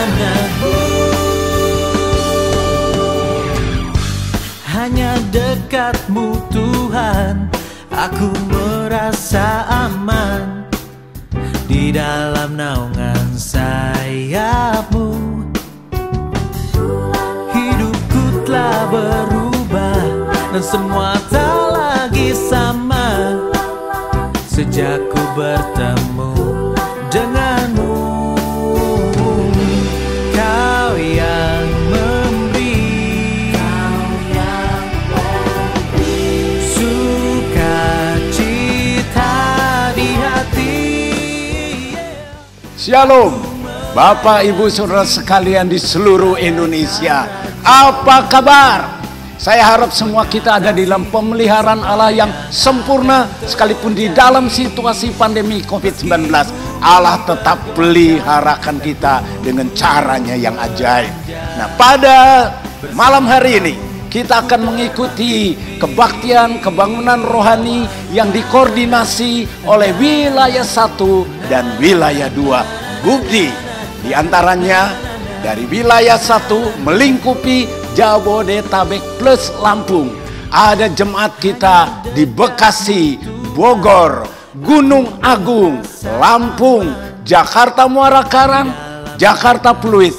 denganmu. Hanya dekatmu Tuhan, aku merasa aman. Di dalam naungan sayapmu, hidupku telah berubah dan semua tak lagi sama sejak ku bertemu denganmu. Kau yang memberi sukacita di hati. Shalom, Bapak Ibu Saudara sekalian di seluruh Indonesia. Apa kabar? Saya harap semua kita ada di dalam pemeliharaan Allah yang sempurna. Sekalipun di dalam situasi pandemi COVID-19, Allah tetap peliharakan kita dengan caranya yang ajaib. Nah, pada malam hari ini kita akan mengikuti kebaktian kebangunan rohani yang dikoordinasi oleh wilayah 1 dan wilayah 2 Gubdi. Di antaranya dari wilayah 1 melingkupi Jabodetabek plus Lampung. Ada jemaat kita di Bekasi, Bogor, Gunung Agung, Lampung, Jakarta Muara Karang, Jakarta Pluit,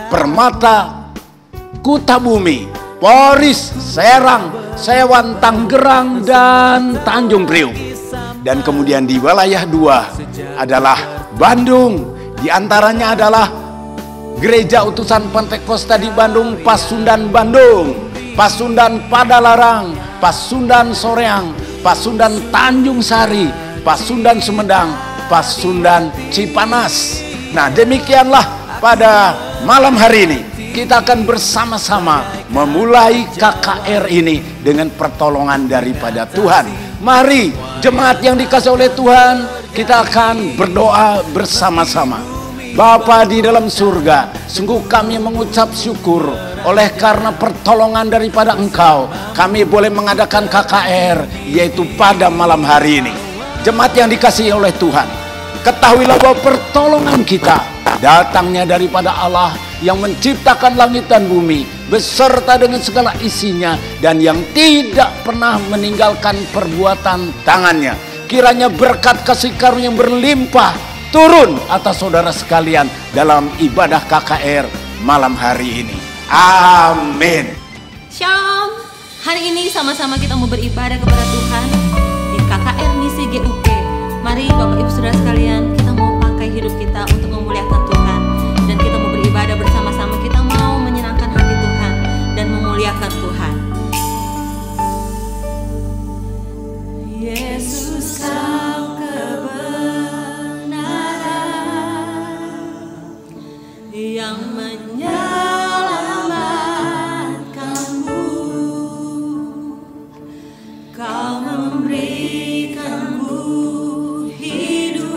Permata, Kutabumi, Poris, Serang, Sewan, Tanggerang, dan Tanjung Priuk. Dan kemudian di wilayah 2 adalah Bandung. Di antaranya adalah Gereja Utusan Pentakosta di Bandung, Pasundan Bandung, Pasundan Padalarang, Pasundan Soreang, Pasundan Tanjung Sari, Pasundan Sumedang, Pasundan Cipanas. Nah, demikianlah pada malam hari ini kita akan bersama-sama memulai KKR ini dengan pertolongan daripada Tuhan. Mari jemaat yang dikasihi oleh Tuhan, kita akan berdoa bersama-sama. Bapa di dalam surga, sungguh kami mengucap syukur oleh karena pertolongan daripada Engkau. Kami boleh mengadakan KKR, yaitu pada malam hari ini. Jemaat yang dikasihi oleh Tuhan, ketahuilah bahwa pertolongan kita datangnya daripada Allah yang menciptakan langit dan bumi beserta dengan segala isinya, dan yang tidak pernah meninggalkan perbuatan tangannya. Kiranya berkat kasih karunia yang berlimpah turun atas saudara sekalian dalam ibadah KKR malam hari ini. Amin. Shalom. Hari ini sama-sama kita mau beribadah kepada Tuhan di KKR Misi GUP. Mari Bapak Ibu Saudara sekalian, kita mau pakai hidup kita untuk memuliakan Tuhan, dan kita mau beribadah bersama-sama. Kita mau menyenangkan hati Tuhan dan memuliakan Tuhan. Yesus, Kau yang menyelamatkanmu, Kau memberikanmu hidup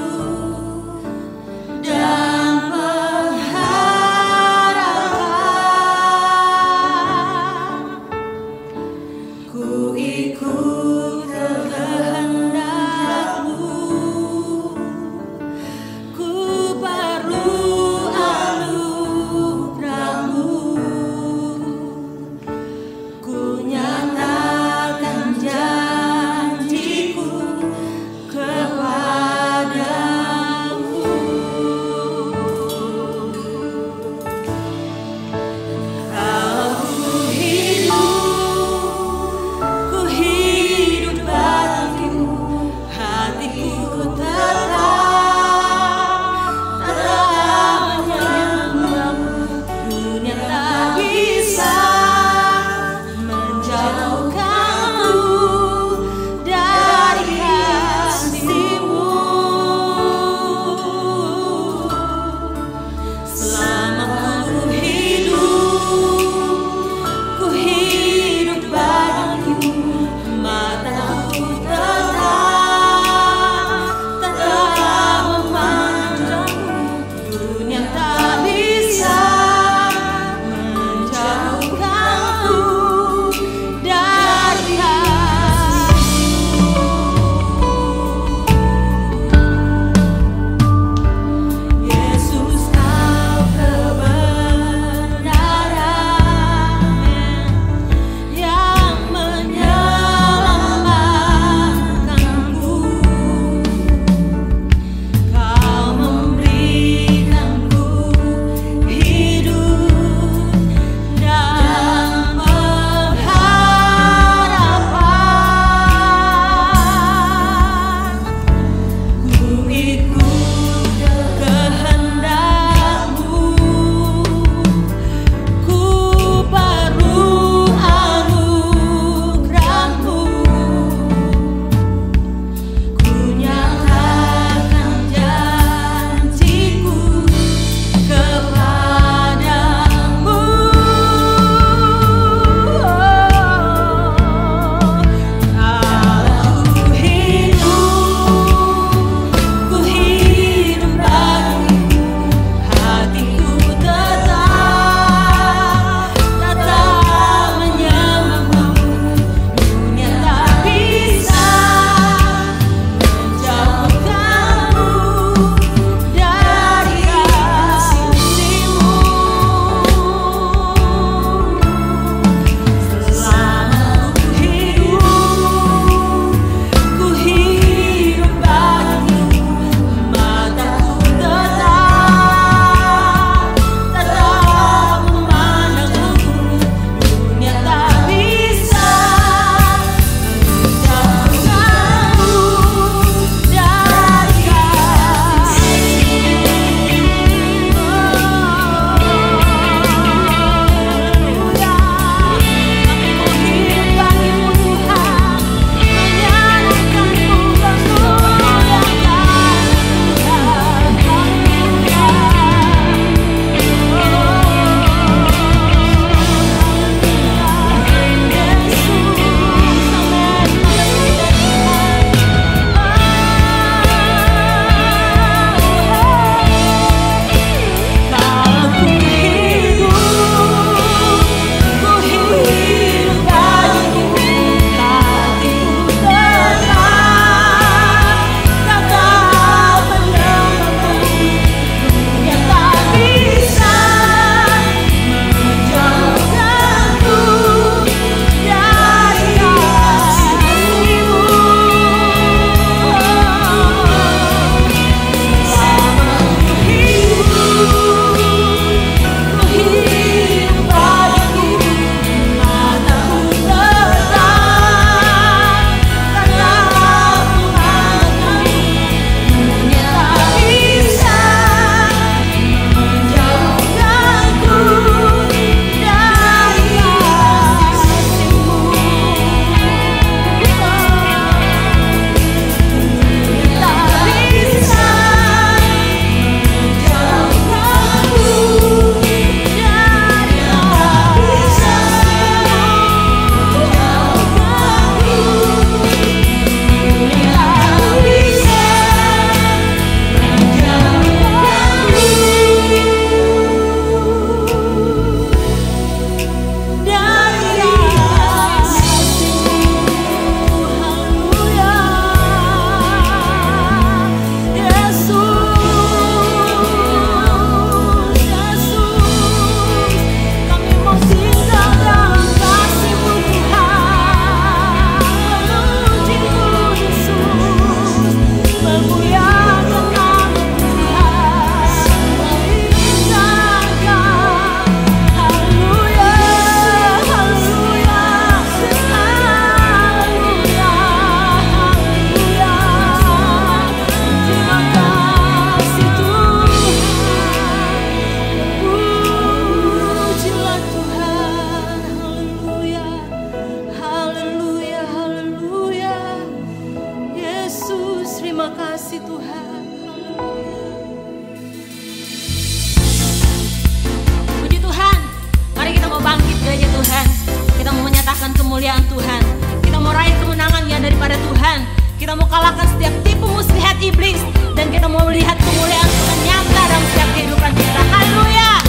kemuliaan Tuhan. Kita mau raih kemenangannya daripada Tuhan. Kita mau kalahkan setiap tipu muslihat iblis. Dan kita mau melihat kemuliaan Tuhan nyata dalam setiap kehidupan kita. Haleluya.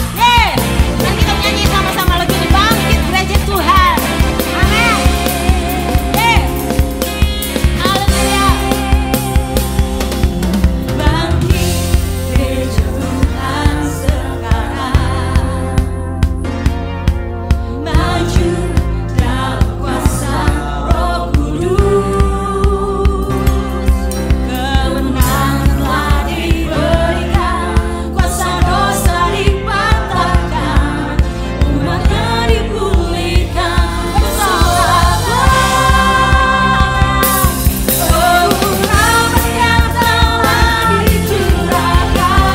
Dan kita nyanyi sama-sama lagi ini, bangkit gereja Tuhan. Amin. Haleluya. Bangkit gereja Tuhan sekarang. Maju dalam kuasa Roh Kudus. Kemenangan telah diberikan, kuasa dosa dipatahkan, umatnya dipulihkan. Bersorak, oh rahmat yang telah dicurahkan,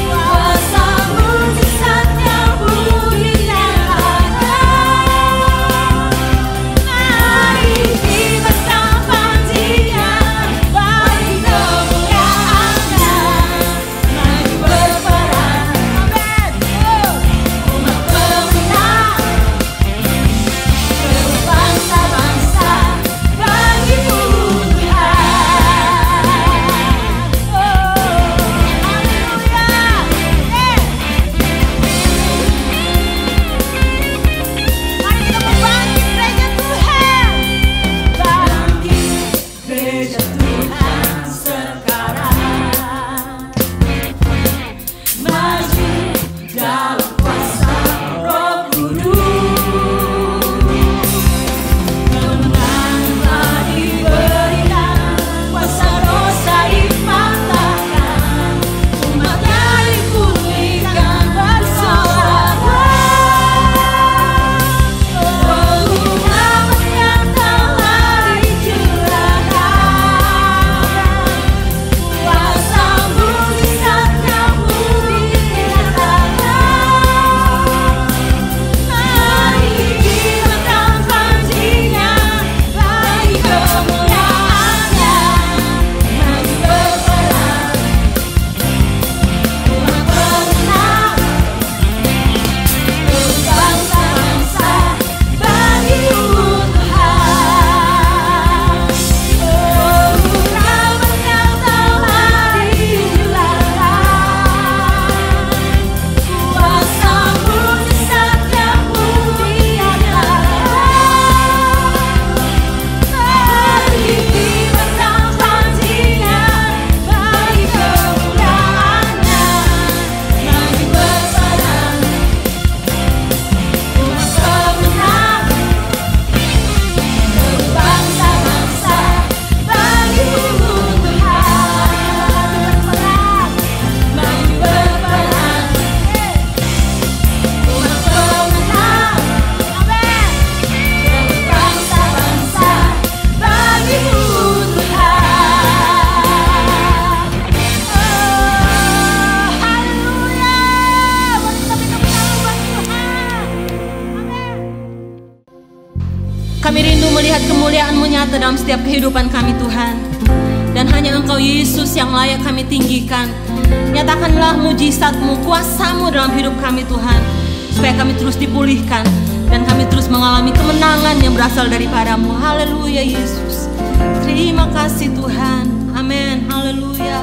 kuasa mujizat yang pun dinyatakan. Mari kita sambut Dia, bagi kemuliaan-Nya, maju berperang. Amin. Umat pemenang, berbangsa-bangsa, bagi Tuhan. Mari kita membangkit gereja Tuhan. Bangkit gereja Tuhan sekarang. Maju dalam kuasa Roh Kudus. Kemenangan telah diberikan, kuasa dosa dipatahkan, umatnya dipulihkan. Bersorak, oh rahmat yang telah dicurahkan, kuasa mujizat yang pun dinyatakan. Mari kita sambut Dia, bagi kemuliaan-Nya, maju berperang. Umat pemenang, berbangsa-bangsa, bagi Tuhan. Oh rahmat yang telah dicurahkan, kuasa mujizat yang pun dinyatakan. Mari kita sambut Dia, bagi kemuliaan-Nya, maju berperang. Umat pemenang, berbangsa-bangsa, bagi Tuhan. Maju berperang. Umat pemenang, berbangsa-bangsa, bagi Tuhan. Haleluya. Mari kita berikan pujian buat Tuhan. Amin. Kami rindu melihat kemuliaan-Mu nyata dalam setiap kehidupan kami, Tuhan. Dan hanya Engkau Yesus yang layak kami tinggikan. Nyatakanlah mujizat-Mu, kuasa-Mu dalam hidup kami, Tuhan, supaya kami terus dipulihkan dan kami terus mengalami kemenangan yang berasal daripada-Mu. Haleluya Yesus. Terima kasih Tuhan. Amin. Haleluya.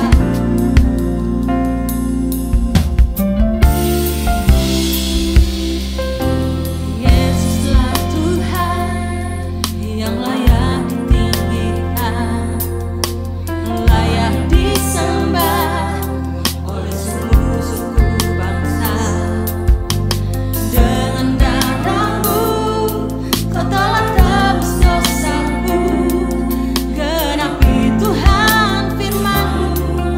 Yesuslah Tuhan yang layak ditinggikan, layak disembah oleh seluruh suku bangsa. Dengan darah-Mu Kau telah tebus dosaku, genapi Tuhan firman-Mu.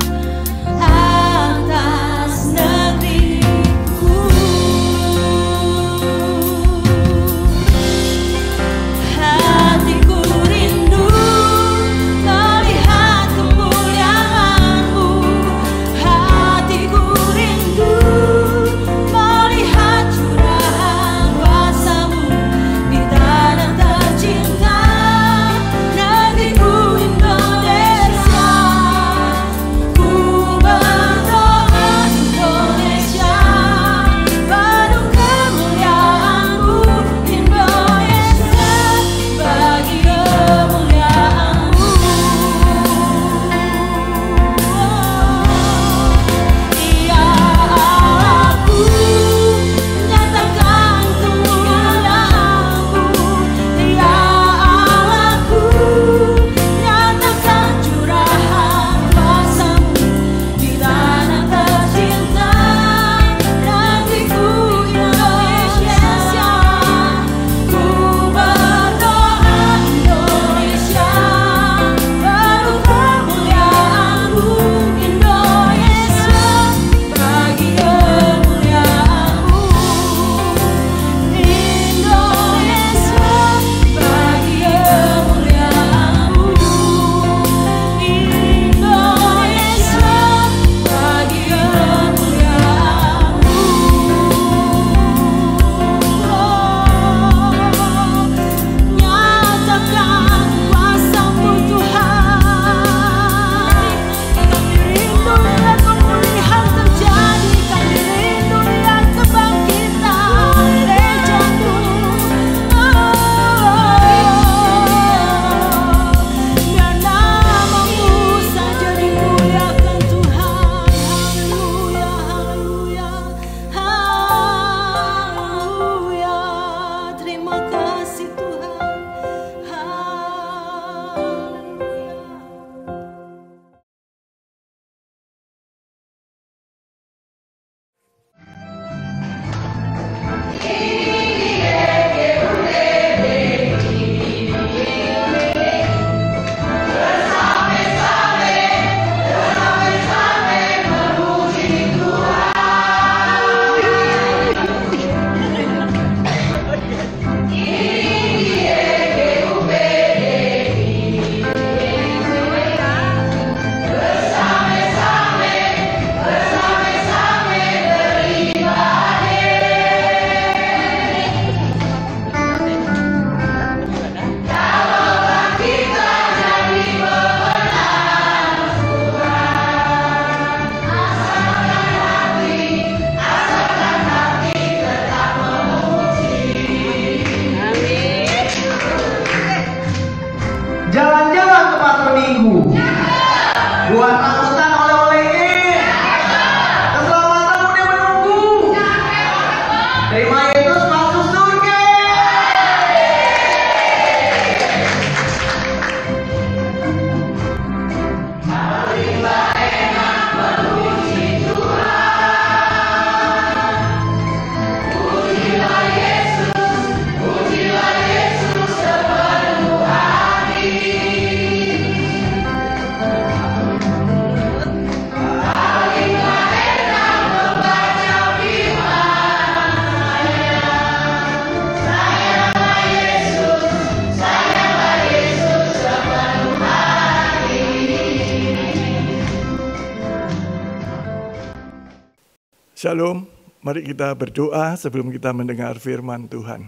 Shalom, mari kita berdoa sebelum kita mendengar firman Tuhan.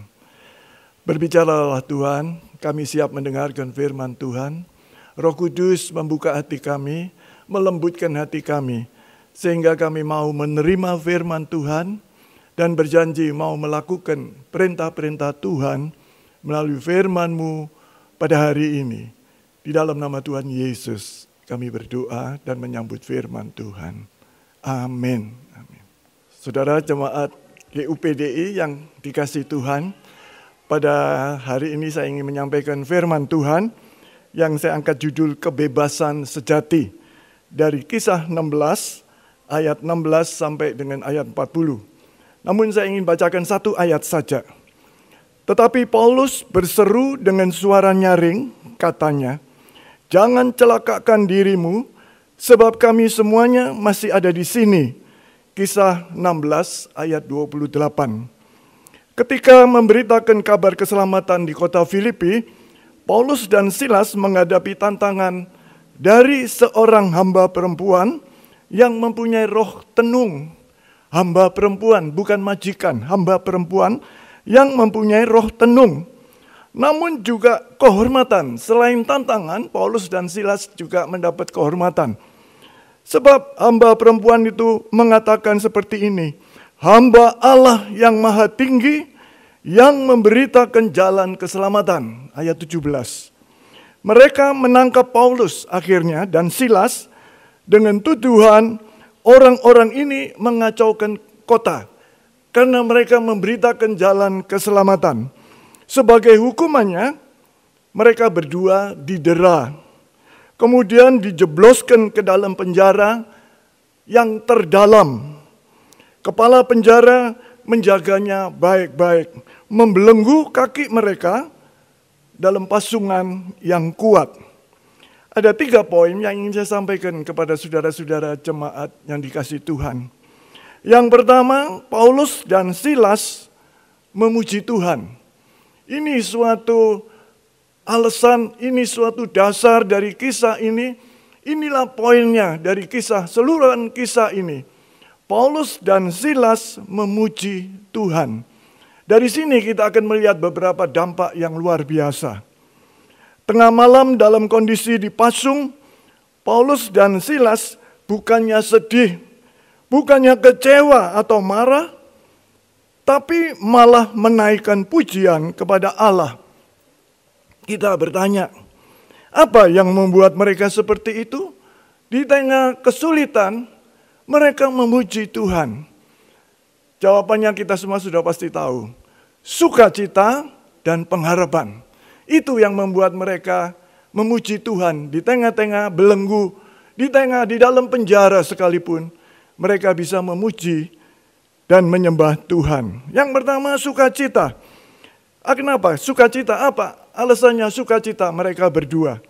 Berbicaralah Tuhan, kami siap mendengarkan firman Tuhan. Roh Kudus membuka hati kami, melembutkan hati kami, sehingga kami mau menerima firman Tuhan dan berjanji mau melakukan perintah-perintah Tuhan melalui firman-Mu pada hari ini. Di dalam nama Tuhan Yesus kami berdoa dan menyambut firman Tuhan. Amin. Amin. Saudara jemaat GUPDI yang dikasihi Tuhan, pada hari ini saya ingin menyampaikan firman Tuhan yang saya angkat judul kebebasan sejati dari Kisah 16 ayat 16 sampai dengan ayat 40. Namun saya ingin bacakan satu ayat saja. Tetapi Paulus berseru dengan suara nyaring, katanya, "Jangan celakakan dirimu, sebab kami semuanya masih ada di sini." Kisah 16 ayat 28. Ketika memberitakan kabar keselamatan di kota Filipi, Paulus dan Silas menghadapi tantangan dari seorang hamba perempuan yang mempunyai roh tenung. Hamba perempuan, bukan majikan, hamba perempuan yang mempunyai roh tenung. Namun juga kehormatan. Selain tantangan, Paulus dan Silas juga mendapat kehormatan. Sebab hamba perempuan itu mengatakan seperti ini, "Hamba Allah yang maha tinggi, yang memberitakan jalan keselamatan." Ayat 17. Mereka menangkap Paulus akhirnya dan Silas dengan tuduhan orang-orang ini mengacaukan kota karena mereka memberitakan jalan keselamatan. Sebagai hukumannya, mereka berdua didera. Kemudian dijebloskan ke dalam penjara yang terdalam. Kepala penjara menjaganya baik-baik, membelenggu kaki mereka dalam pasungan yang kuat. Ada 3 poin yang ingin saya sampaikan kepada saudara-saudara jemaat yang dikasihi Tuhan. Yang pertama, Paulus dan Silas memuji Tuhan. Ini suatu alasan, ini suatu dasar dari kisah ini. Inilah poinnya dari kisah, seluruhan kisah ini. Paulus dan Silas memuji Tuhan. Dari sini kita akan melihat beberapa dampak yang luar biasa. Tengah malam dalam kondisi dipasung, Paulus dan Silas bukannya sedih, bukannya kecewa atau marah, tapi malah menaikkan pujian kepada Allah. Kita bertanya, apa yang membuat mereka seperti itu? Di tengah kesulitan, mereka memuji Tuhan. Jawabannya kita semua sudah pasti tahu. Sukacita dan pengharapan. Itu yang membuat mereka memuji Tuhan di tengah-tengah belenggu, di dalam penjara sekalipun. Mereka bisa memuji dan menyembah Tuhan. Yang pertama sukacita. Kenapa? Sukacita apa? Alasannya sukacita mereka berdua.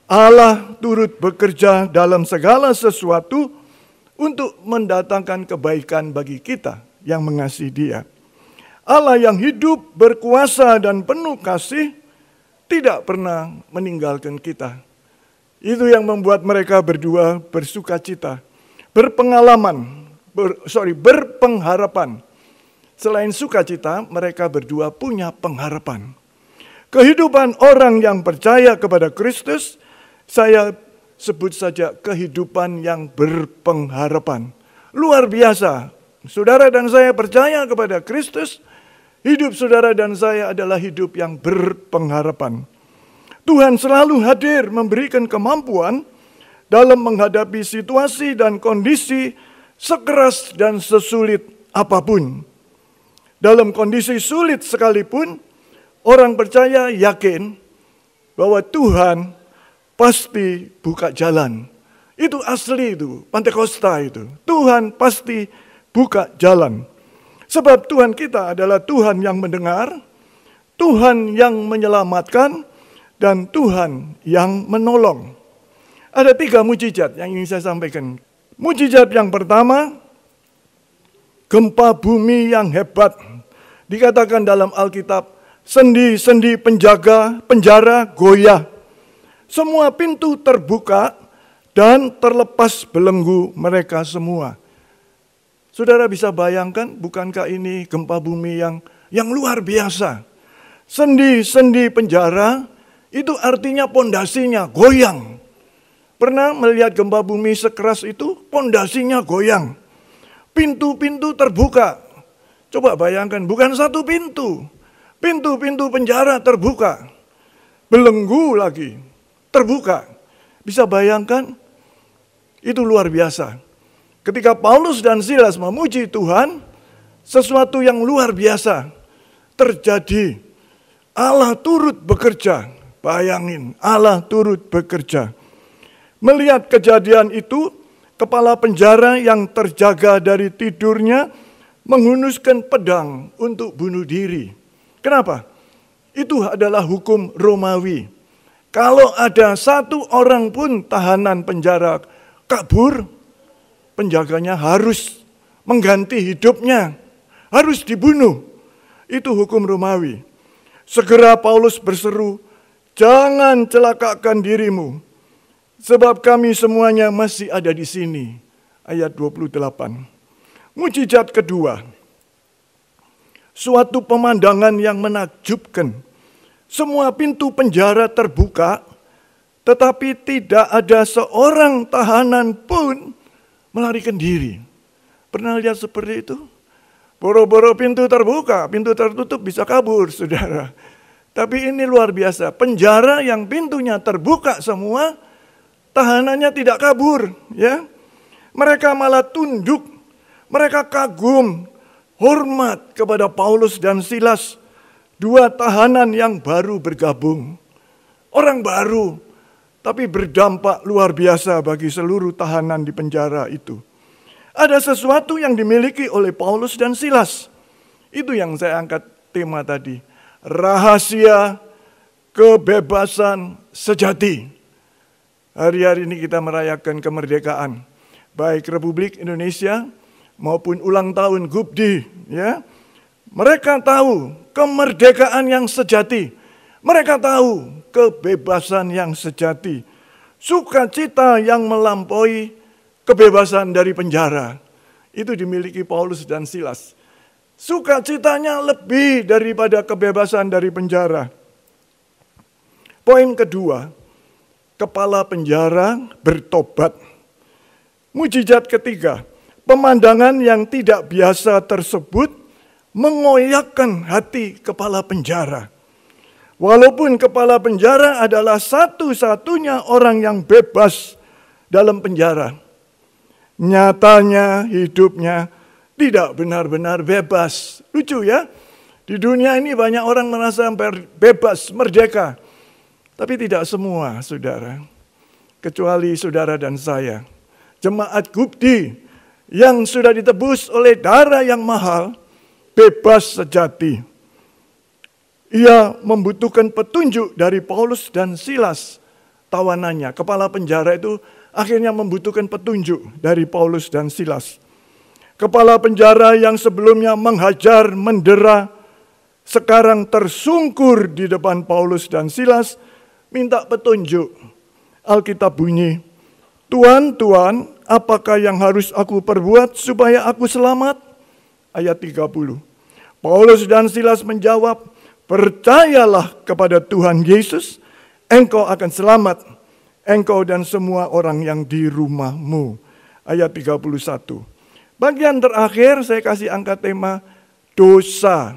Allah turut bekerja dalam segala sesuatu untuk mendatangkan kebaikan bagi kita yang mengasihi Dia. Allah yang hidup, berkuasa dan penuh kasih tidak pernah meninggalkan kita. Itu yang membuat mereka berdua bersukacita, berpengharapan. Selain sukacita, mereka berdua punya pengharapan. Kehidupan orang yang percaya kepada Kristus, saya sebut saja kehidupan yang berpengharapan. Luar biasa. Saudara dan saya percaya kepada Kristus, hidup saudara dan saya adalah hidup yang berpengharapan. Tuhan selalu hadir memberikan kemampuan dalam menghadapi situasi dan kondisi sekeras dan sesulit apapun. Dalam kondisi sulit sekalipun, orang percaya yakin bahwa Tuhan pasti buka jalan. Itu asli itu, Pentakosta itu. Tuhan pasti buka jalan. Sebab Tuhan kita adalah Tuhan yang mendengar, Tuhan yang menyelamatkan, dan Tuhan yang menolong. Ada 3 mujizat yang ingin saya sampaikan. Mujizat yang pertama, gempa bumi yang hebat. Dikatakan dalam Alkitab, sendi-sendi penjara goyah. Semua pintu terbuka dan terlepas belenggu mereka semua. Saudara bisa bayangkan, bukankah ini gempa bumi yang luar biasa? Sendi-sendi penjara itu artinya pondasinya goyang. Pernah melihat gempa bumi sekeras itu? Pondasinya goyang. Pintu-pintu terbuka. Coba bayangkan, bukan satu pintu. Pintu-pintu penjara terbuka. Belenggu lagi, terbuka. Bisa bayangkan, itu luar biasa. Ketika Paulus dan Silas memuji Tuhan, sesuatu yang luar biasa terjadi. Allah turut bekerja. Bayangin, Allah turut bekerja. Melihat kejadian itu, kepala penjara yang terjaga dari tidurnya menghunuskan pedang untuk bunuh diri. Kenapa? Itu adalah hukum Romawi. Kalau ada satu orang pun tahanan penjara kabur, penjaganya harus mengganti hidupnya, harus dibunuh. Itu hukum Romawi. Segera Paulus berseru, "Jangan celakakan dirimu, sebab kami semuanya masih ada di sini." Ayat 28. Mujizat kedua. Suatu pemandangan yang menakjubkan. Semua pintu penjara terbuka, tetapi tidak ada seorang tahanan pun melarikan diri. Pernah lihat seperti itu? Boro-boro pintu terbuka, pintu tertutup bisa kabur, saudara. Tapi ini luar biasa, penjara yang pintunya terbuka semua, tahanannya tidak kabur. Ya, mereka malah tunduk, mereka kagum, hormat kepada Paulus dan Silas, dua tahanan yang baru bergabung. Orang baru, tapi berdampak luar biasa bagi seluruh tahanan di penjara itu. Ada sesuatu yang dimiliki oleh Paulus dan Silas. Itu yang saya angkat tema tadi. Rahasia kebebasan sejati. Hari-hari ini kita merayakan kemerdekaan. Baik Republik Indonesia maupun ulang tahun GUPDI. Ya. Mereka tahu kemerdekaan yang sejati. Mereka tahu kebebasan yang sejati. Sukacita yang melampaui kebebasan dari penjara. Itu dimiliki Paulus dan Silas. Sukacitanya lebih daripada kebebasan dari penjara. Poin kedua, kepala penjara bertobat. Mujizat ketiga, pemandangan yang tidak biasa tersebut mengoyakkan hati kepala penjara. Walaupun kepala penjara adalah satu-satunya orang yang bebas dalam penjara, nyatanya hidupnya tidak benar-benar bebas. Lucu ya, di dunia ini banyak orang merasa bebas, merdeka. Tapi tidak semua, saudara. Kecuali saudara dan saya. Jemaat GUPDI yang sudah ditebus oleh darah yang mahal, bebas sejati. Ia membutuhkan petunjuk dari Paulus dan Silas, tawanannya. Kepala penjara itu akhirnya membutuhkan petunjuk dari Paulus dan Silas. Kepala penjara yang sebelumnya menghajar, mendera, sekarang tersungkur di depan Paulus dan Silas, minta petunjuk. Alkitab bunyi, "Tuan, Tuan, apakah yang harus aku perbuat supaya aku selamat?" Ayat 30. Paulus dan Silas menjawab, "Percayalah kepada Tuhan Yesus, engkau akan selamat, engkau dan semua orang yang di rumahmu." Ayat 31. Bagian terakhir saya kasih angkat tema dosa.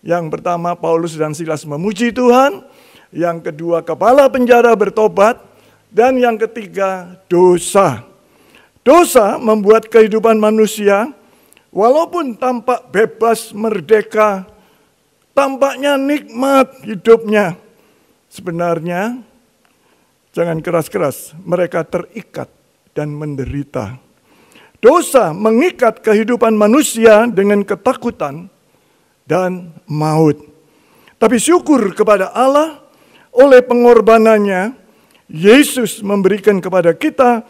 Yang pertama Paulus dan Silas memuji Tuhan, yang kedua kepala penjara bertobat, dan yang ketiga dosa. Dosa membuat kehidupan manusia walaupun tampak bebas, merdeka, tampaknya nikmat hidupnya, sebenarnya jangan keras-keras, mereka terikat dan menderita. Dosa mengikat kehidupan manusia dengan ketakutan dan maut. Tapi syukur kepada Allah, oleh pengorbanannya, Yesus memberikan kepada kita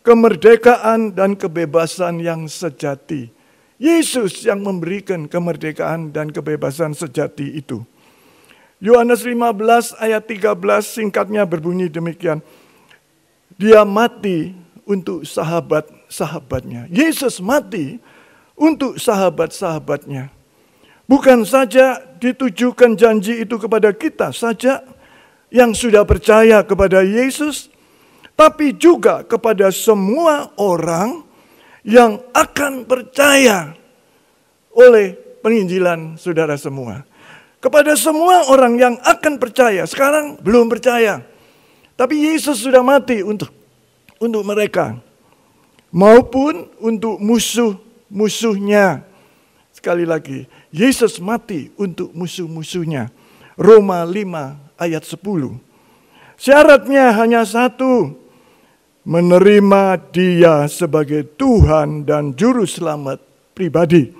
kemerdekaan dan kebebasan yang sejati. Yesus yang memberikan kemerdekaan dan kebebasan sejati itu. Yohanes 15 ayat 13 singkatnya berbunyi demikian. Dia mati untuk sahabat sahabat-sahabatnya. Yesus mati untuk sahabat-sahabatnya. Bukan saja ditujukan janji itu kepada kita saja yang sudah percaya kepada Yesus, tapi juga kepada semua orang yang akan percaya oleh penginjilan saudara semua. Kepada semua orang yang akan percaya, sekarang belum percaya, tapi Yesus sudah mati untuk mereka, maupun untuk musuh-musuhnya. Sekali lagi, Yesus mati untuk musuh-musuhnya. Roma 5 ayat 10. Syaratnya hanya satu, menerima Dia sebagai Tuhan dan Juru Selamat pribadi.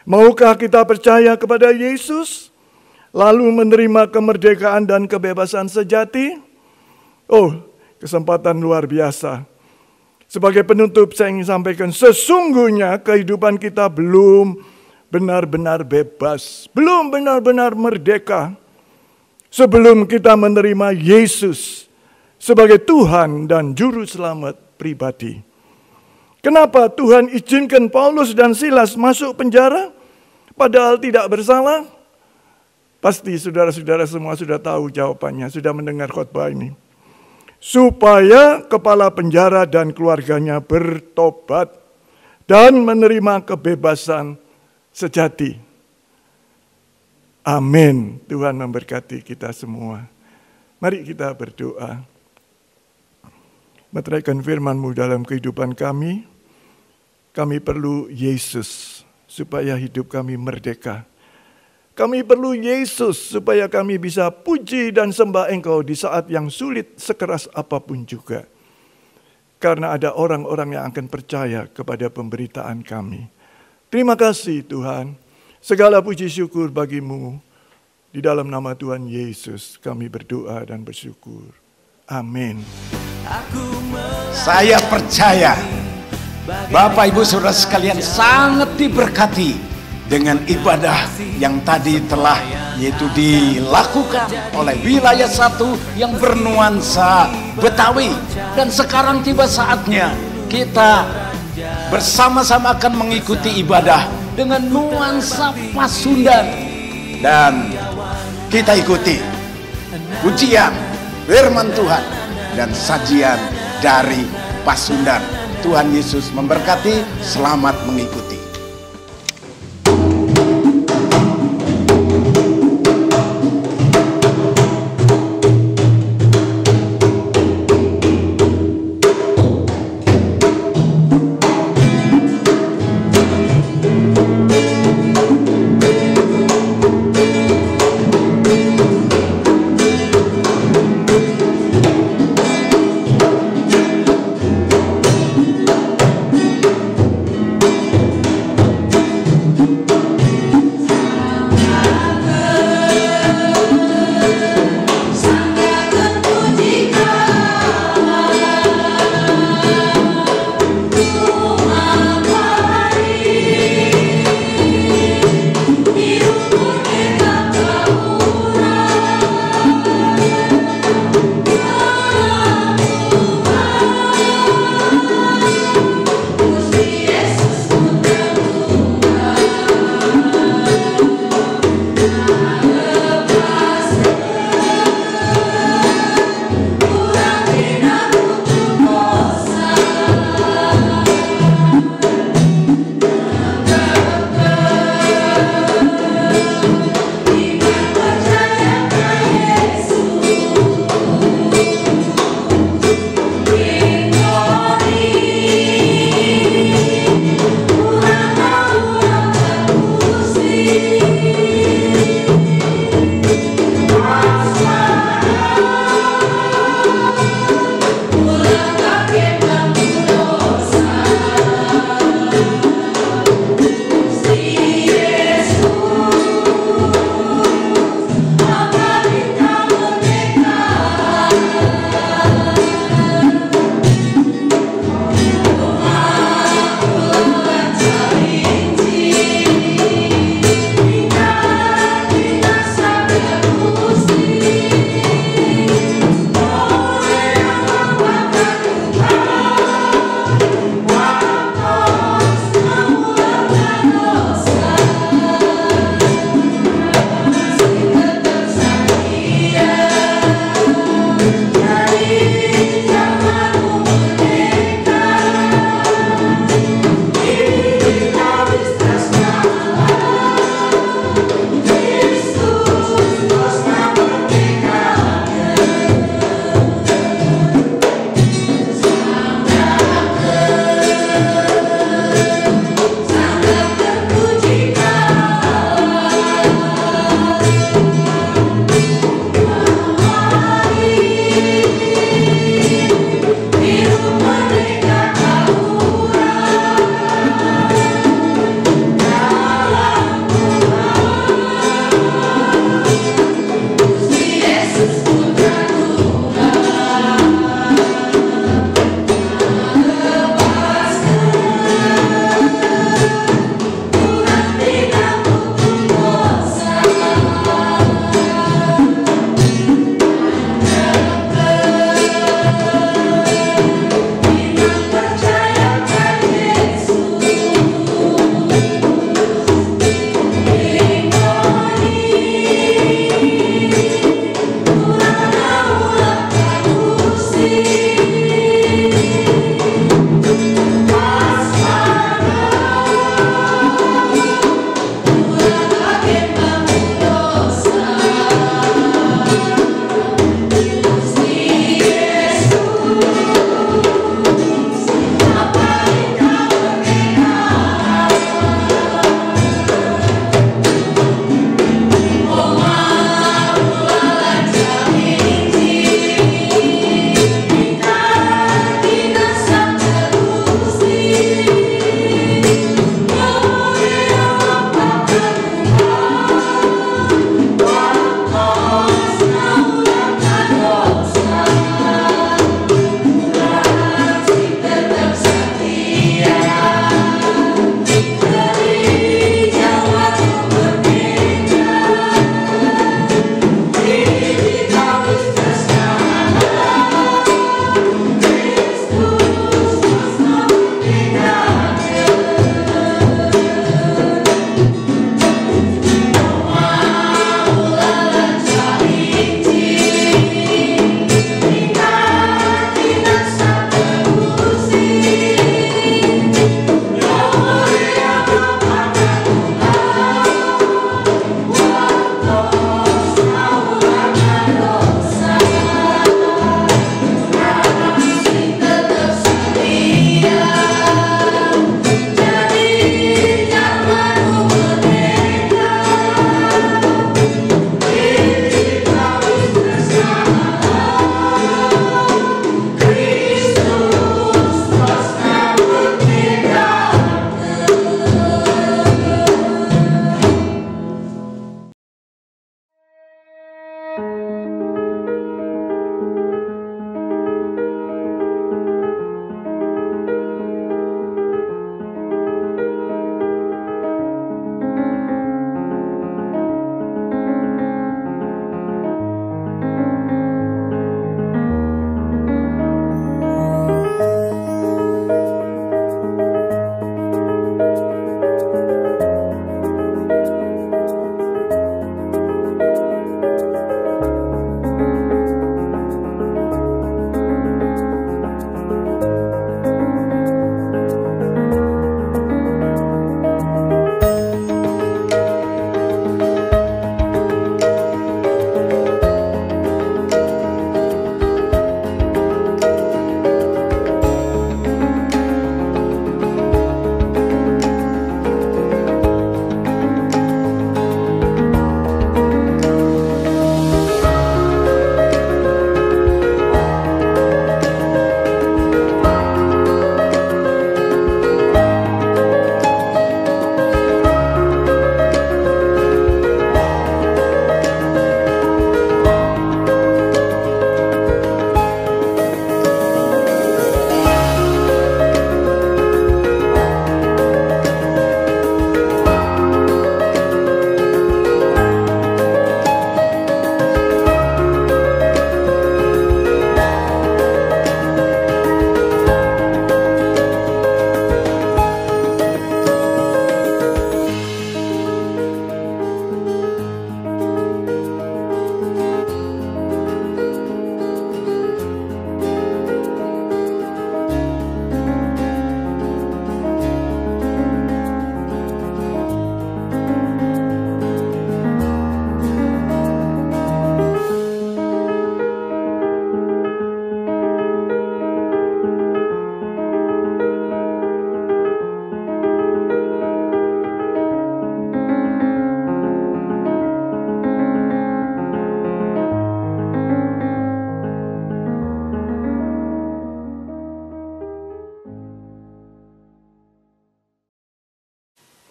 Maukah kita percaya kepada Yesus, lalu menerima kemerdekaan dan kebebasan sejati? Oh, kesempatan luar biasa. Sebagai penutup saya ingin sampaikan, sesungguhnya kehidupan kita belum benar-benar bebas, belum benar-benar merdeka sebelum kita menerima Yesus sebagai Tuhan dan Juru Selamat pribadi. Kenapa Tuhan izinkan Paulus dan Silas masuk penjara padahal tidak bersalah? Pasti saudara-saudara semua sudah tahu jawabannya, sudah mendengar khotbah ini. Supaya kepala penjara dan keluarganya bertobat dan menerima kebebasan sejati. Amin. Tuhan memberkati kita semua. Mari kita berdoa. Meteraikan firman-Mu dalam kehidupan kami. Kami perlu Yesus supaya hidup kami merdeka. Kami perlu Yesus supaya kami bisa puji dan sembah Engkau di saat yang sulit sekeras apapun juga. Karena ada orang-orang yang akan percaya kepada pemberitaan kami. Terima kasih Tuhan. Segala puji syukur bagi-Mu. Di dalam nama Tuhan Yesus kami berdoa dan bersyukur. Amin. Saya percaya Bapak Ibu Saudara sekalian sangat diberkati dengan ibadah yang tadi telah yaitu dilakukan oleh wilayah 1 yang bernuansa Betawi. Dan sekarang tiba saatnya kita bersama-sama akan mengikuti ibadah dengan nuansa Pasundan. Dan kita ikuti pujian firman Tuhan dan sajian dari Pasundan. Tuhan Yesus memberkati, selamat mengikuti.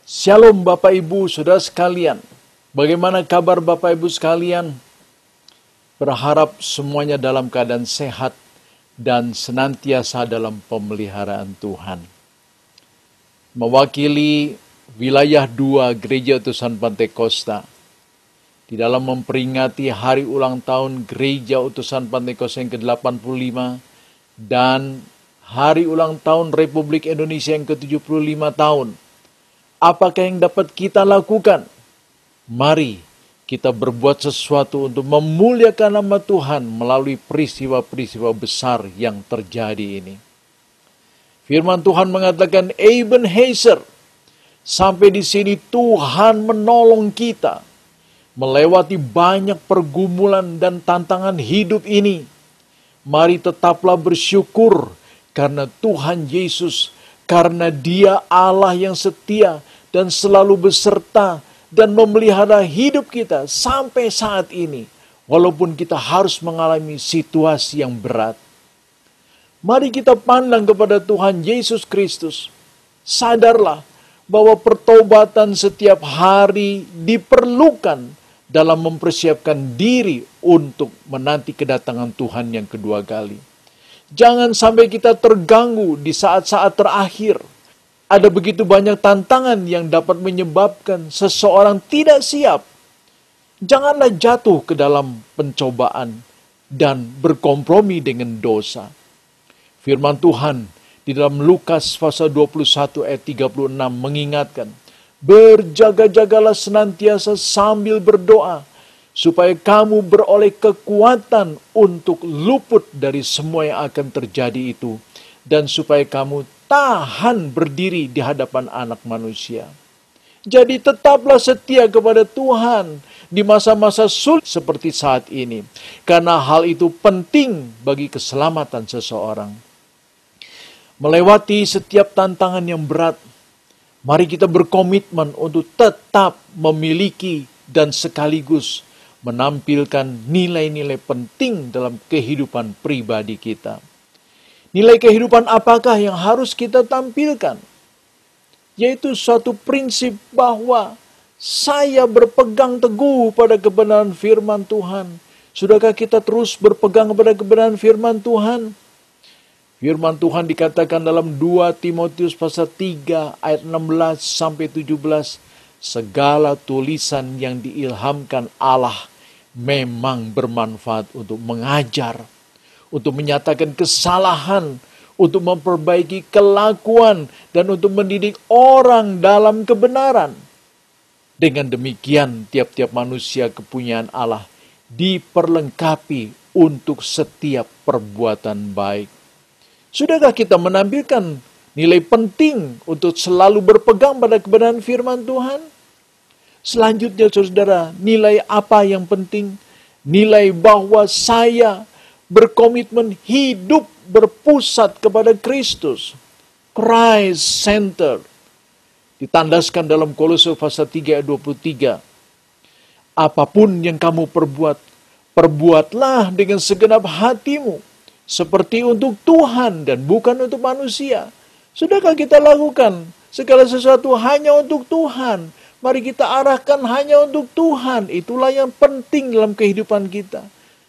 Shalom Bapak Ibu, Saudara sekalian. Bagaimana kabar Bapak Ibu sekalian? Berharap semuanya dalam keadaan sehat dan senantiasa dalam pemeliharaan Tuhan. Mewakili wilayah 2 Gereja Utusan Pantai Kosta di dalam memperingati hari ulang tahun Gereja Utusan Pantai Kosta yang ke-85 dan hari ulang tahun Republik Indonesia yang ke-75 tahun. Apakah yang dapat kita lakukan? Mari kita berbuat sesuatu untuk memuliakan nama Tuhan melalui peristiwa-peristiwa besar yang terjadi ini. Firman Tuhan mengatakan, Ebenezer, sampai di sini Tuhan menolong kita melewati banyak pergumulan dan tantangan hidup ini. Mari tetaplah bersyukur karena Tuhan Yesus, karena Dia Allah yang setia dan selalu beserta dan memelihara hidup kita sampai saat ini. Walaupun kita harus mengalami situasi yang berat. Mari kita pandang kepada Tuhan Yesus Kristus. Sadarlah bahwa pertobatan setiap hari diperlukan dalam mempersiapkan diri untuk menanti kedatangan Tuhan yang kedua kali. Jangan sampai kita terganggu di saat-saat terakhir. Ada begitu banyak tantangan yang dapat menyebabkan seseorang tidak siap. Janganlah jatuh ke dalam pencobaan dan berkompromi dengan dosa. Firman Tuhan di dalam Lukas pasal 21 ayat 36 mengingatkan, berjaga-jagalah senantiasa sambil berdoa, supaya kamu beroleh kekuatan untuk luput dari semua yang akan terjadi itu, dan supaya kamu tahan berdiri di hadapan Anak Manusia. Jadi tetaplah setia kepada Tuhan di masa-masa sulit seperti saat ini, karena hal itu penting bagi keselamatan seseorang. Melewati setiap tantangan yang berat, mari kita berkomitmen untuk tetap memiliki dan sekaligus menampilkan nilai-nilai penting dalam kehidupan pribadi kita. Nilai kehidupan apakah yang harus kita tampilkan? Yaitu suatu prinsip bahwa saya berpegang teguh pada kebenaran firman Tuhan. Sudahkah kita terus berpegang pada kebenaran firman Tuhan? Firman Tuhan dikatakan dalam 2 Timotius pasal 3 ayat 16 sampai 17, segala tulisan yang diilhamkan Allah memang bermanfaat untuk mengajar, untuk menyatakan kesalahan, untuk memperbaiki kelakuan, dan untuk mendidik orang dalam kebenaran. Dengan demikian, tiap-tiap manusia kepunyaan Allah diperlengkapi untuk setiap perbuatan baik. Sudahkah kita menampilkan nilai penting untuk selalu berpegang pada kebenaran firman Tuhan? Selanjutnya, saudara, nilai apa yang penting? Nilai bahwa saya berkomitmen hidup berpusat kepada Kristus. Christ Center. Ditandaskan dalam Kolose pasal 3 ayat 23. Apapun yang kamu perbuat, perbuatlah dengan segenap hatimu, seperti untuk Tuhan dan bukan untuk manusia. Sudahkah kita lakukan segala sesuatu hanya untuk Tuhan? Mari kita arahkan hanya untuk Tuhan. Itulah yang penting dalam kehidupan kita.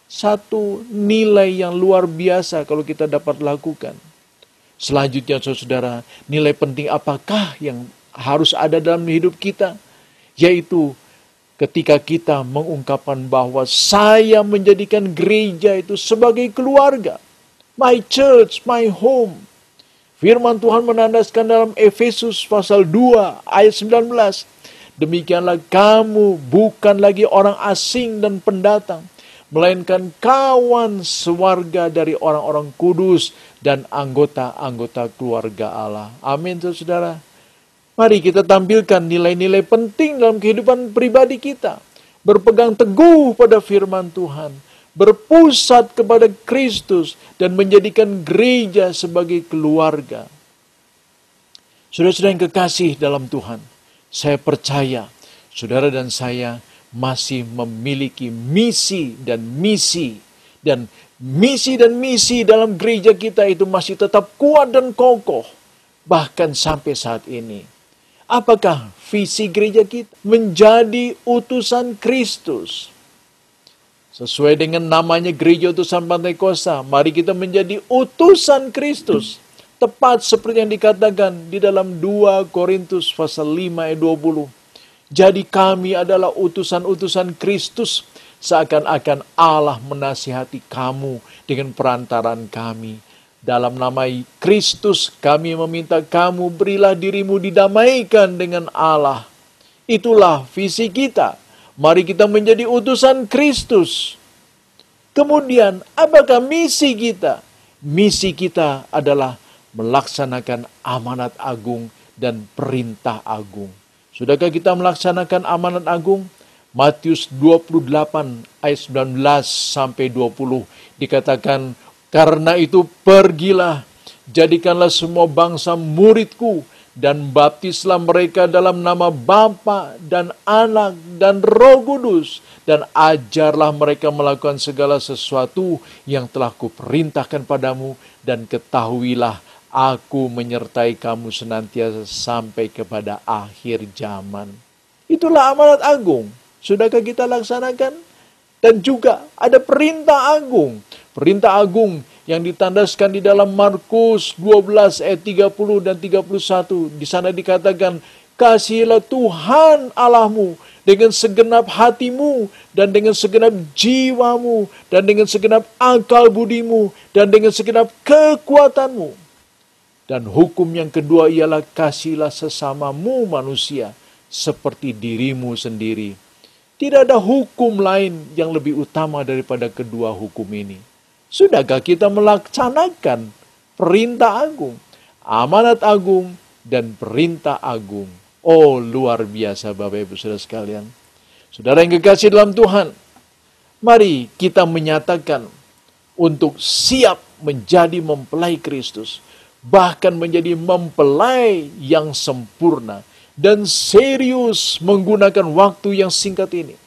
Satu nilai yang luar biasa kalau kita dapat lakukan. Selanjutnya, saudara, nilai penting apakah yang harus ada dalam hidup kita? Yaitu ketika kita mengungkapkan bahwa saya menjadikan gereja itu sebagai keluarga. My church, my home. Firman Tuhan menandaskan dalam Efesus pasal 2 ayat 19. Demikianlah kamu bukan lagi orang asing dan pendatang, melainkan kawan sewarga dari orang-orang kudus dan anggota-anggota keluarga Allah. Amin, saudara. Mari kita tampilkan nilai-nilai penting dalam kehidupan pribadi kita. Berpegang teguh pada firman Tuhan, berpusat kepada Kristus, dan menjadikan gereja sebagai keluarga. Saudara-saudara yang kekasih dalam Tuhan, saya percaya saudara dan saya masih memiliki misi dan misi dalam gereja kita itu masih tetap kuat dan kokoh bahkan sampai saat ini. Apakah visi gereja kita? Menjadi utusan Kristus. Sesuai dengan namanya Gereja Utusan Pantai Kosta, mari kita menjadi utusan Kristus. Tepat seperti yang dikatakan di dalam 2 Korintus pasal 5 ayat 20. Jadi kami adalah utusan-utusan Kristus, seakan-akan Allah menasihati kamu dengan perantaran kami. Dalam nama Kristus kami meminta kamu, berilah dirimu didamaikan dengan Allah. Itulah visi kita. Mari kita menjadi utusan Kristus. Kemudian, apakah misi kita? Misi kita adalah melaksanakan amanat agung dan perintah agung. Sudahkah kita melaksanakan amanat agung? Matius 28 ayat 19 sampai 20 dikatakan, karena itu pergilah, jadikanlah semua bangsa muridku, dan baptislah mereka dalam nama Bapa dan Anak dan Roh Kudus, dan ajarlah mereka melakukan segala sesuatu yang telah kuperintahkan padamu, dan ketahuilah aku menyertai kamu senantiasa sampai kepada akhir zaman. Itulah amanat agung. Sudahkah kita laksanakan? Dan juga ada perintah agung. Perintah agung yang ditandaskan di dalam Markus 12 ayat 30 dan 31. Di sana dikatakan, kasihilah Tuhan Allahmu dengan segenap hatimu, dan dengan segenap jiwamu, dan dengan segenap akal budimu, dan dengan segenap kekuatanmu. Dan hukum yang kedua ialah kasihilah sesamamu manusia seperti dirimu sendiri. Tidak ada hukum lain yang lebih utama daripada kedua hukum ini. Sudahkah kita melaksanakan perintah agung, amanat agung, dan perintah agung? Oh, luar biasa Bapak Ibu Saudara sekalian. Saudara yang kekasih dalam Tuhan, mari kita menyatakan untuk siap menjadi mempelai Kristus, bahkan menjadi mempelai yang sempurna, dan serius menggunakan waktu yang singkat ini.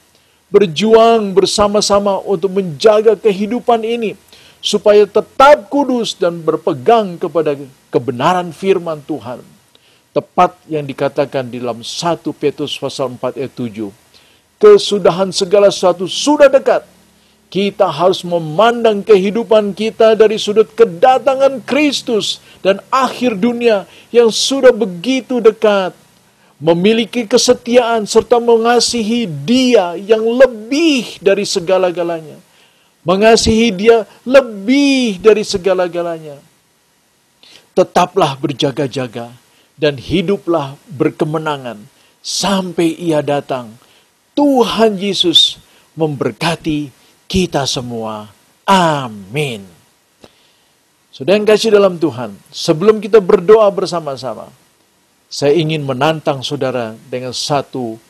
Berjuang bersama-sama untuk menjaga kehidupan ini, supaya tetap kudus dan berpegang kepada kebenaran firman Tuhan. Tepat yang dikatakan di dalam 1 Petrus pasal 4 ayat 7. Kesudahan segala sesuatu sudah dekat. Kita harus memandang kehidupan kita dari sudut kedatangan Kristus dan akhir dunia yang sudah begitu dekat. Memiliki kesetiaan serta mengasihi Dia yang lebih dari segala-galanya. Mengasihi Dia lebih dari segala-galanya. Tetaplah berjaga-jaga dan hiduplah berkemenangan sampai Ia datang. Tuhan Yesus memberkati kita semua. Amin. Saudara yang kasih dalam Tuhan, sebelum kita berdoa bersama-sama, saya ingin menantang saudara dengan satu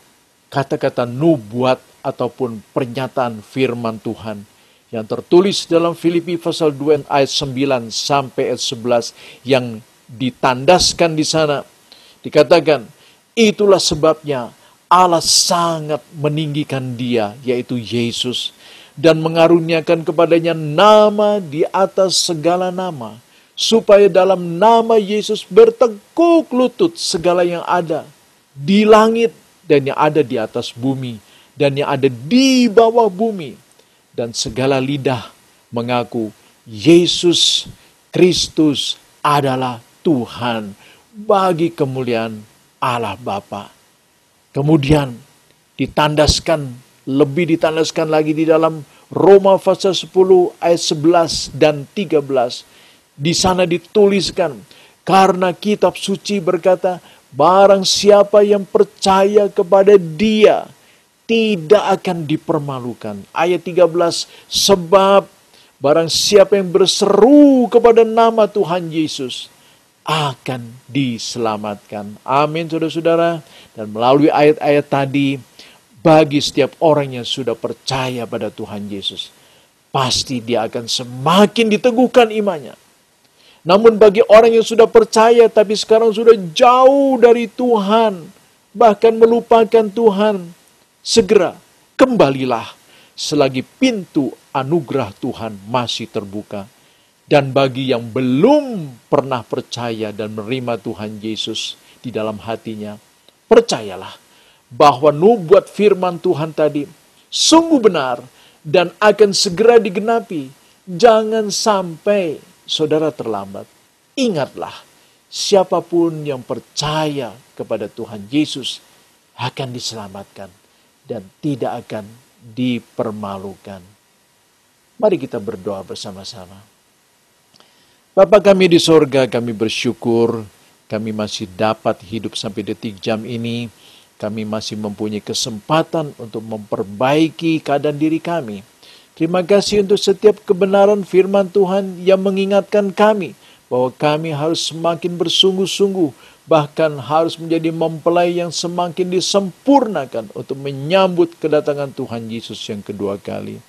kata-kata nubuat ataupun pernyataan firman Tuhan yang tertulis dalam Filipi pasal 2 ayat 9 sampai ayat 11 yang ditandaskan di sana. Dikatakan, itulah sebabnya Allah sangat meninggikan Dia, yaitu Yesus, dan mengaruniakan kepadanya nama di atas segala nama, supaya dalam nama Yesus bertekuk lutut segala yang ada di langit dan yang ada di atas bumi dan yang ada di bawah bumi, dan segala lidah mengaku Yesus Kristus adalah Tuhan, bagi kemuliaan Allah Bapa. Kemudian lebih ditandaskan lagi di dalam Roma pasal 10 ayat 11 dan 13. Di sana dituliskan, karena kitab suci berkata, barang siapa yang percaya kepada Dia tidak akan dipermalukan. Ayat 13, sebab barang siapa yang berseru kepada nama Tuhan Yesus akan diselamatkan. Amin, saudara-saudara. Dan melalui ayat-ayat tadi, bagi setiap orang yang sudah percaya pada Tuhan Yesus, pasti dia akan semakin diteguhkan imannya. Namun bagi orang yang sudah percaya tapi sekarang sudah jauh dari Tuhan, bahkan melupakan Tuhan, segera kembalilah selagi pintu anugerah Tuhan masih terbuka. Dan bagi yang belum pernah percaya dan menerima Tuhan Yesus di dalam hatinya, Percayalah bahwa nubuat firman Tuhan tadi sungguh benar dan akan segera digenapi. Jangan sampai saudara terlambat. Ingatlah, siapapun yang percaya kepada Tuhan Yesus akan diselamatkan dan tidak akan dipermalukan. Mari kita berdoa bersama-sama. Bapa kami di sorga, kami bersyukur kami masih dapat hidup sampai detik jam ini. Kami masih mempunyai kesempatan untuk memperbaiki keadaan diri kami. Terima kasih untuk setiap kebenaran firman Tuhan yang mengingatkan kami bahwa kami harus semakin bersungguh-sungguh, bahkan harus menjadi mempelai yang semakin disempurnakan untuk menyambut kedatangan Tuhan Yesus yang kedua kali.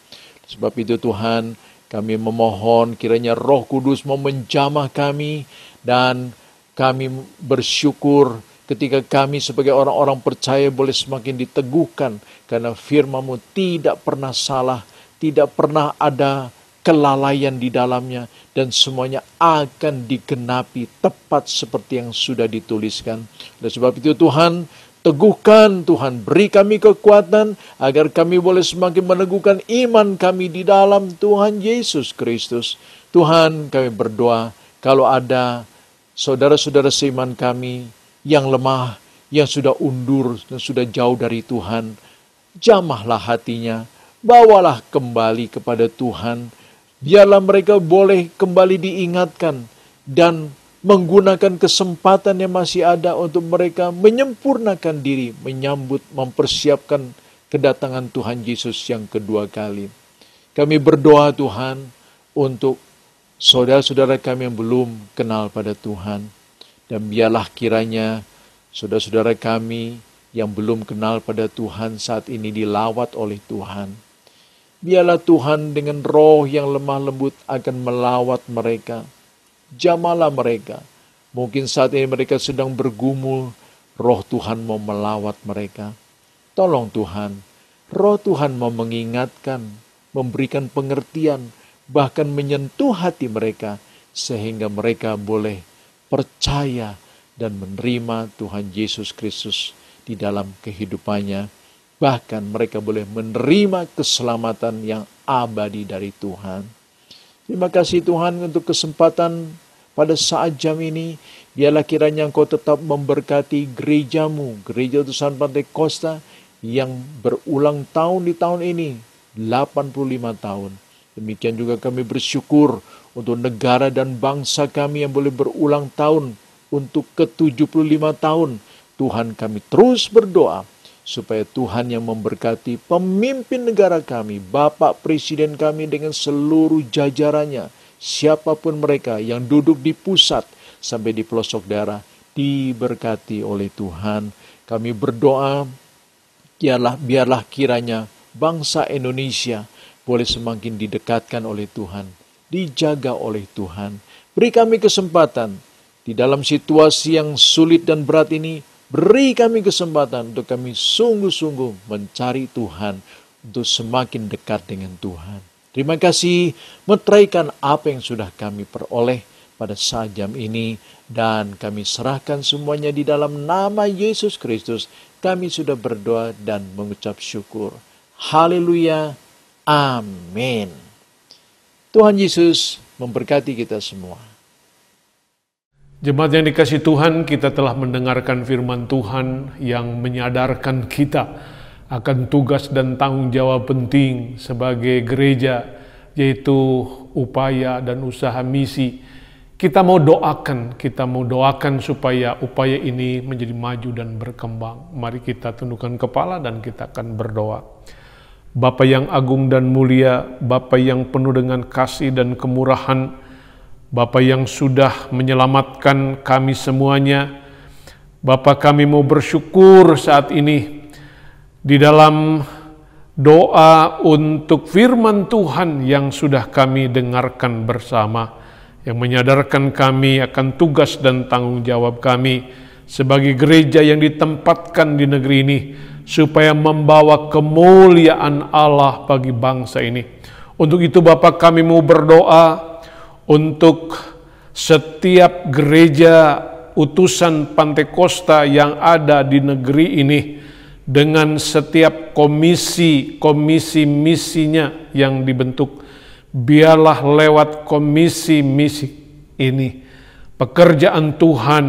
Sebab itu Tuhan, kami memohon kiranya Roh Kudus mau menjamah kami, dan kami bersyukur ketika kami sebagai orang-orang percaya boleh semakin diteguhkan karena firman-Mu tidak pernah salah, tidak pernah ada kelalaian di dalamnya, dan semuanya akan digenapi tepat seperti yang sudah dituliskan. Oleh sebab itu Tuhan, teguhkan Tuhan, beri kami kekuatan agar kami boleh semakin meneguhkan iman kami di dalam Tuhan Yesus Kristus. Tuhan, kami berdoa kalau ada saudara-saudara seiman kami yang lemah, yang sudah undur dan sudah jauh dari Tuhan, jamahlah hatinya, bawalah kembali kepada Tuhan. Biarlah mereka boleh kembali diingatkan dan menggunakan kesempatan yang masih ada untuk mereka menyempurnakan diri, menyambut, mempersiapkan kedatangan Tuhan Yesus yang kedua kali. Kami berdoa Tuhan untuk saudara-saudara kami yang belum kenal pada Tuhan. Dan biarlah kiranya saudara-saudara kami yang belum kenal pada Tuhan saat ini dilawat oleh Tuhan. Biarlah Tuhan dengan roh yang lemah lembut akan melawat mereka. Jamahlah mereka. Mungkin saat ini mereka sedang bergumul, roh Tuhan mau melawat mereka. Tolong Tuhan, roh Tuhan mau mengingatkan, memberikan pengertian, bahkan menyentuh hati mereka, sehingga mereka boleh percaya dan menerima Tuhan Yesus Kristus di dalam kehidupannya. Bahkan mereka boleh menerima keselamatan yang abadi dari Tuhan. Terima kasih Tuhan untuk kesempatan pada saat jam ini. Biarlah kiranya Engkau tetap memberkati gereja-Mu, Gereja Utusan Pantai Kosta yang berulang tahun di tahun ini, 85 tahun. Demikian juga kami bersyukur untuk negara dan bangsa kami yang boleh berulang tahun untuk ke-75 tahun. Tuhan, kami terus berdoa supaya Tuhan yang memberkati pemimpin negara kami, Bapak Presiden kami dengan seluruh jajarannya, siapapun mereka yang duduk di pusat sampai di pelosok daerah, diberkati oleh Tuhan. Kami berdoa, biarlah kiranya bangsa Indonesia boleh semakin didekatkan oleh Tuhan, dijaga oleh Tuhan. Beri kami kesempatan di dalam situasi yang sulit dan berat ini. Beri kami kesempatan untuk kami sungguh-sungguh mencari Tuhan, untuk semakin dekat dengan Tuhan. Terima kasih, meteraikan apa yang sudah kami peroleh pada saat jam ini, dan kami serahkan semuanya di dalam nama Yesus Kristus. Kami sudah berdoa dan mengucap syukur. Haleluya, amin. Tuhan Yesus memberkati kita semua. Jemaat yang dikasihi Tuhan, kita telah mendengarkan firman Tuhan yang menyadarkan kita akan tugas dan tanggung jawab penting sebagai gereja, yaitu upaya dan usaha misi. Kita mau doakan supaya upaya ini menjadi maju dan berkembang. Mari kita tundukkan kepala dan kita akan berdoa. Bapa yang agung dan mulia, Bapa yang penuh dengan kasih dan kemurahan, Bapa yang sudah menyelamatkan kami semuanya, Bapa kami mau bersyukur saat ini di dalam doa untuk firman Tuhan yang sudah kami dengarkan bersama, yang menyadarkan kami akan tugas dan tanggung jawab kami sebagai gereja yang ditempatkan di negeri ini, supaya membawa kemuliaan Allah bagi bangsa ini. Untuk itu Bapa kami mau berdoa untuk setiap gereja utusan Pantekosta yang ada di negeri ini, dengan setiap komisi misinya yang dibentuk, biarlah lewat komisi misi ini pekerjaan Tuhan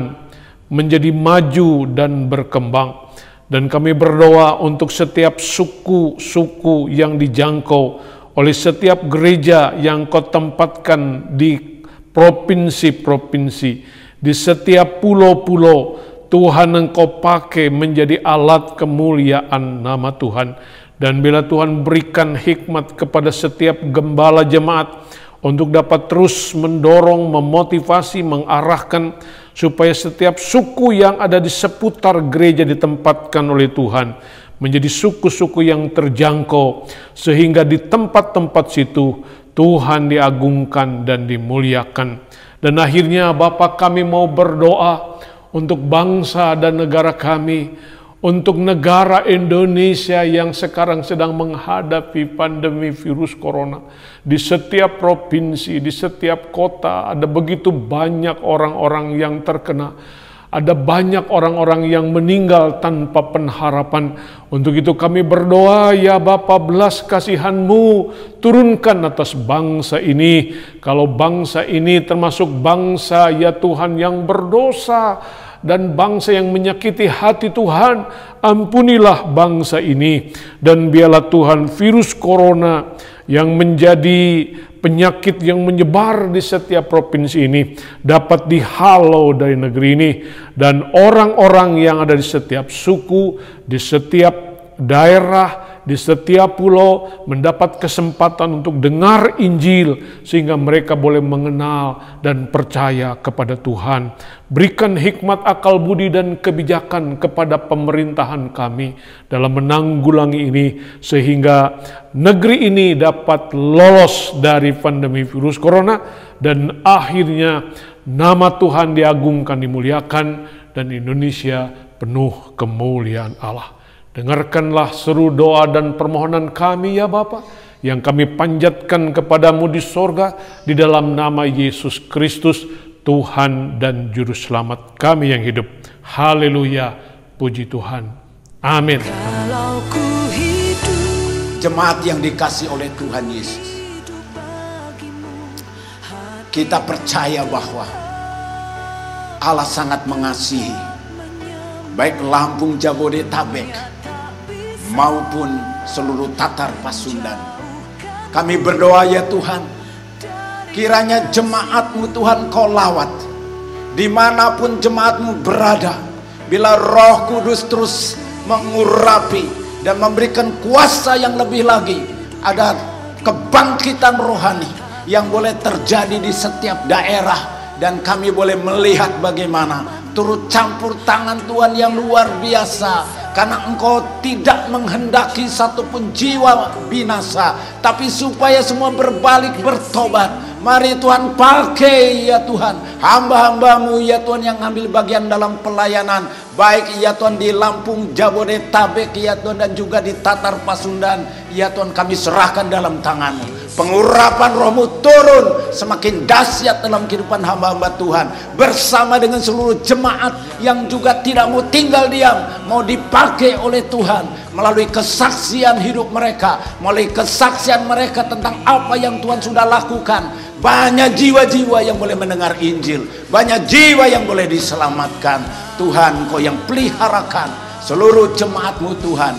menjadi maju dan berkembang. Dan kami berdoa untuk setiap suku-suku yang dijangkau oleh setiap gereja yang Kau tempatkan di provinsi-provinsi, di setiap pulau-pulau. Tuhan Engkau pakai menjadi alat kemuliaan nama Tuhan. Dan bila Tuhan berikan hikmat kepada setiap gembala jemaat untuk dapat terus mendorong, memotivasi, mengarahkan supaya setiap suku yang ada di seputar gereja ditempatkan oleh Tuhan menjadi suku-suku yang terjangkau, sehingga di tempat-tempat situ Tuhan diagungkan dan dimuliakan. Dan akhirnya Bapa, kami mau berdoa untuk bangsa dan negara kami, untuk negara Indonesia yang sekarang sedang menghadapi pandemi virus corona. Di setiap provinsi, di setiap kota ada begitu banyak orang-orang yang terkena. Ada banyak orang-orang yang meninggal tanpa pengharapan. Untuk itu kami berdoa, ya Bapa, belas kasihan-Mu turunkan atas bangsa ini. Kalau bangsa ini termasuk bangsa, ya Tuhan, yang berdosa dan bangsa yang menyakiti hati Tuhan, ampunilah bangsa ini. Dan biarlah Tuhan virus corona yang menjadi penyakit yang menyebar di setiap provinsi ini dapat dihalau dari negeri ini, dan orang-orang yang ada di setiap suku, di setiap daerah, di setiap pulau mendapat kesempatan untuk dengar Injil sehingga mereka boleh mengenal dan percaya kepada Tuhan. Berikan hikmat, akal budi, dan kebijakan kepada pemerintahan kami dalam menanggulangi ini sehingga negeri ini dapat lolos dari pandemi virus corona dan akhirnya nama Tuhan diagungkan, dimuliakan, dan Indonesia penuh kemuliaan Allah. Dengarkanlah seru doa dan permohonan kami, ya Bapa, yang kami panjatkan kepadamu di sorga, di dalam nama Yesus Kristus, Tuhan dan Juru Selamat kami yang hidup. Haleluya, puji Tuhan. Amin. Jemaat yang dikasih oleh Tuhan Yesus, kita percaya bahwa Allah sangat mengasihi baik Lampung, Jabodetabek maupun seluruh Tatar Pasundan. Kami berdoa, ya Tuhan, kiranya jemaat-Mu Tuhan Kau lawat dimanapun jemaat-Mu berada. Bila Roh Kudus terus mengurapi dan memberikan kuasa yang lebih lagi, ada kebangkitan rohani yang boleh terjadi di setiap daerah, dan kami boleh melihat bagaimana turut campur tangan Tuhan yang luar biasa. Karena Engkau tidak menghendaki satupun jiwa binasa, tapi supaya semua berbalik, bertobat. Mari Tuhan pakai, ya Tuhan, hamba-hamba-Mu, ya Tuhan, yang ambil bagian dalam pelayanan, baik, ya Tuhan, di Lampung, Jabodetabek, ya Tuhan, dan juga di Tatar Pasundan. Ya Tuhan, kami serahkan dalam tangan-Mu. Pengurapan Roh-Mu turun semakin dahsyat dalam kehidupan hamba-hamba Tuhan, bersama dengan seluruh jemaat yang juga tidak mau tinggal diam, mau dipakai oleh Tuhan melalui kesaksian hidup mereka, melalui kesaksian mereka tentang apa yang Tuhan sudah lakukan. Banyak jiwa-jiwa yang boleh mendengar Injil, banyak jiwa yang boleh diselamatkan. Tuhan, Kau yang peliharakan seluruh jemaat-Mu Tuhan,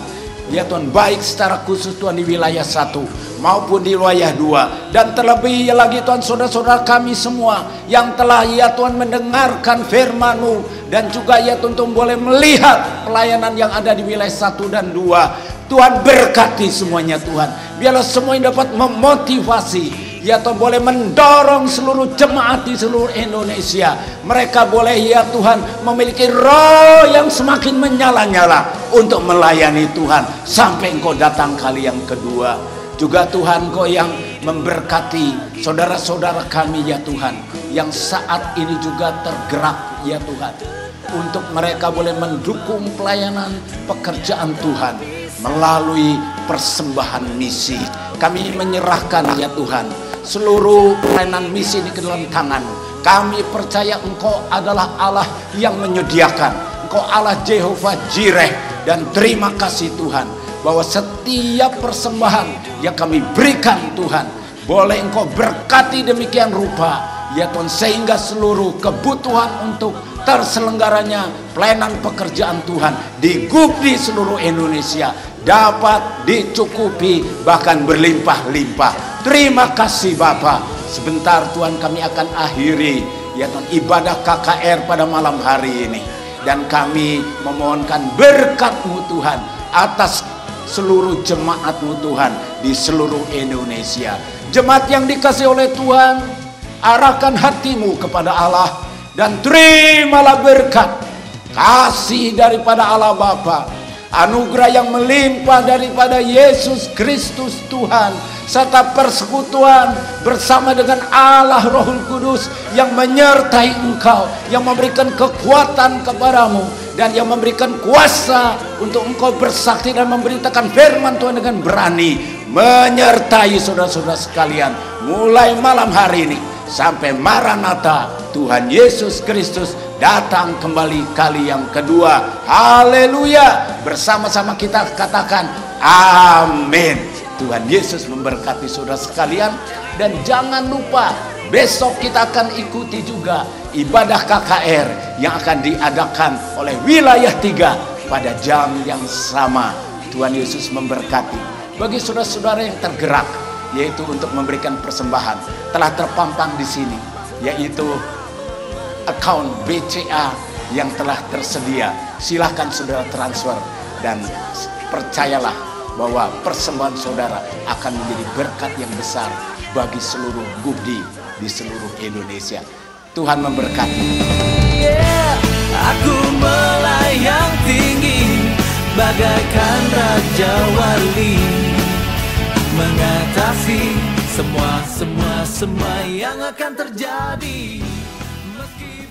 ya Tuhan, baik secara khusus Tuhan di wilayah 1 maupun di wilayah 2, dan terlebih lagi Tuhan, saudara-saudara kami semua yang telah, ya Tuhan, mendengarkan firman-Mu, dan juga, ya Tuhan, boleh melihat pelayanan yang ada di wilayah 1 dan 2. Tuhan berkati semuanya Tuhan, biarlah semuanya dapat memotivasi, ya Tuhan, boleh mendorong seluruh jemaat di seluruh Indonesia. Mereka boleh, ya Tuhan, memiliki roh yang semakin menyala-nyala untuk melayani Tuhan sampai Engkau datang kali yang kedua. Juga Tuhan, Kau yang memberkati saudara-saudara kami, ya Tuhan, yang saat ini juga tergerak, ya Tuhan, untuk mereka boleh mendukung pelayanan pekerjaan Tuhan melalui persembahan misi. Kami menyerahkan, ya Tuhan, seluruh pelayanan misi ini ke dalam tangan-Mu. Kami percaya Engkau adalah Allah yang menyediakan. Engkau Allah Jehovah Jireh. Dan terima kasih Tuhan, bahwa setiap persembahan yang kami berikan Tuhan, boleh Engkau berkati demikian rupa, ya Tuhan, sehingga seluruh kebutuhan untuk terselenggaranya pelayanan pekerjaan Tuhan di GUPDI seluruh Indonesia dapat dicukupi, bahkan berlimpah-limpah. Terima kasih Bapa. Sebentar Tuhan, kami akan akhiri, ya Tuhan, ibadah KKR pada malam hari ini. Dan kami memohonkan berkat-Mu Tuhan atas seluruh jemaat-Mu Tuhan di seluruh Indonesia. Jemaat yang dikasihi oleh Tuhan, arahkan hatimu kepada Allah dan terimalah berkat kasih daripada Allah Bapa, anugerah yang melimpah daripada Yesus Kristus Tuhan, serta persekutuan bersama dengan Allah Roh Kudus yang menyertai engkau, yang memberikan kekuatan kepadamu, dan yang memberikan kuasa untuk engkau bersaksi dan memberitakan firman Tuhan dengan berani, menyertai saudara-saudara sekalian mulai malam hari ini sampai Maranatha, Tuhan Yesus Kristus datang kembali kali yang kedua. Haleluya. Bersama-sama kita katakan amin. Tuhan Yesus memberkati saudara sekalian. Dan jangan lupa, besok kita akan ikuti juga ibadah KKR yang akan diadakan oleh Wilayah 3 pada jam yang sama. Tuhan Yesus memberkati. Bagi saudara-saudara yang tergerak, yaitu untuk memberikan persembahan, telah terpampang di sini, yaitu account BCA yang telah tersedia. Silahkan saudara transfer, dan percayalah bahwa persembahan saudara akan menjadi berkat yang besar bagi seluruh GUPDI di seluruh Indonesia. Tuhan memberkati. Aku melayang tinggi bagaikan Raja Wali, mengatasi semua yang akan terjadi. Meski